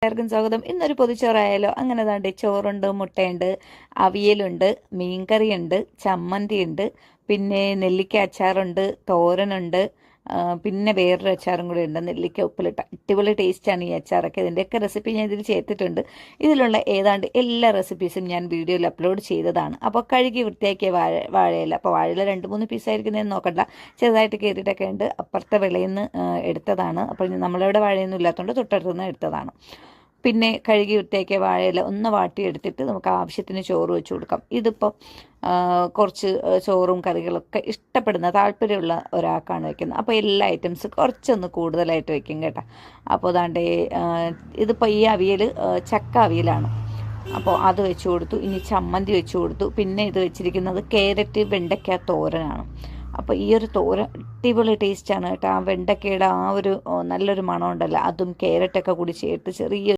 എല്ലാവർക്കും സ്വാഗതം. ഇന്നൊരു പൊതിച്ചോറായാലോ? അങ്ങനെ താണ്ട് ചോറുണ്ട്, മുട്ടയുണ്ട്, അവിയലുണ്ട്, മീൻകറിയുണ്ട്, ചമ്മന്തിയുണ്ട്, പിന്നെ നെല്ലിക്ക അച്ചാറുണ്ട്, തോരനുണ്ട്, പിന്നെ വേറൊരു അച്ചാറും കൂടി ഉണ്ട്, നെല്ലിക്ക ഉപ്പിലിട്ട. അടിപൊളി ടേസ്റ്റാണ് ഈ അച്ചാറൊക്കെ. ഇതിൻ്റെയൊക്കെ റെസിപ്പി ഞാൻ ഇതിൽ ചേർത്തിട്ടുണ്ട്. ഇതിലുള്ള ഏതാണ്ട് എല്ലാ റെസിപ്പീസും ഞാൻ വീഡിയോയിൽ അപ്ലോഡ് ചെയ്തതാണ്. അപ്പോൾ കഴുകി വൃത്തിയാക്കിയ വാഴയില. അപ്പോൾ വാഴയില 2-3 പീസായിരിക്കുന്നതെന്ന് നോക്കണ്ട, ചെറുതായിട്ട് കയറിയിട്ടൊക്കെ ഉണ്ട്. അപ്പുറത്തെ വിളയിൽ നിന്ന് എടുത്തതാണ്. അപ്പോൾ നമ്മളിവിടെ വാഴയൊന്നും ഇല്ലാത്തതുകൊണ്ട് തൊട്ടടുത്തുനിന്ന് എടുത്തതാണ്. പിന്നെ കഴുകി വൃത്തിയാക്കിയ വാഴയില ഒന്ന് വാട്ടിയെടുത്തിട്ട് നമുക്ക് ആവശ്യത്തിന് ചോറ് വെച്ച് കൊടുക്കാം. ഇതിപ്പോൾ കുറച്ച് ചോറും കറികളൊക്കെ ഇഷ്ടപ്പെടുന്ന താല്പര്യമുള്ള ഒരാൾക്കാണ് വെക്കുന്നത്. അപ്പോൾ എല്ലാ ഐറ്റംസ് കുറച്ചൊന്ന് കൂടുതലായിട്ട് വെക്കും കേട്ടോ. അപ്പോൾ അതാണ്ട് ഇതിപ്പോൾ ഈ അവിയൽ ചക്ക അവിയലാണ്. അപ്പോൾ അത് വെച്ച് കൊടുത്തു. ഇനി ചമ്മന്തി വെച്ച് കൊടുത്തു. പിന്നെ ഇത് വെച്ചിരിക്കുന്നത് ക്യാരറ്റ് വെണ്ടയ്ക്ക തോരനാണ്. അപ്പോൾ ഈ ഒരു തോരൻ അടിപൊളി ടേസ്റ്റാണ് കേട്ടോ. ആ വെണ്ടയ്ക്കയുടെ ആ ഒരു നല്ലൊരു മണം ഉണ്ടല്ലോ, അതും ക്യാരറ്റൊക്കെ കൂടി ചേർത്ത് ചെറിയ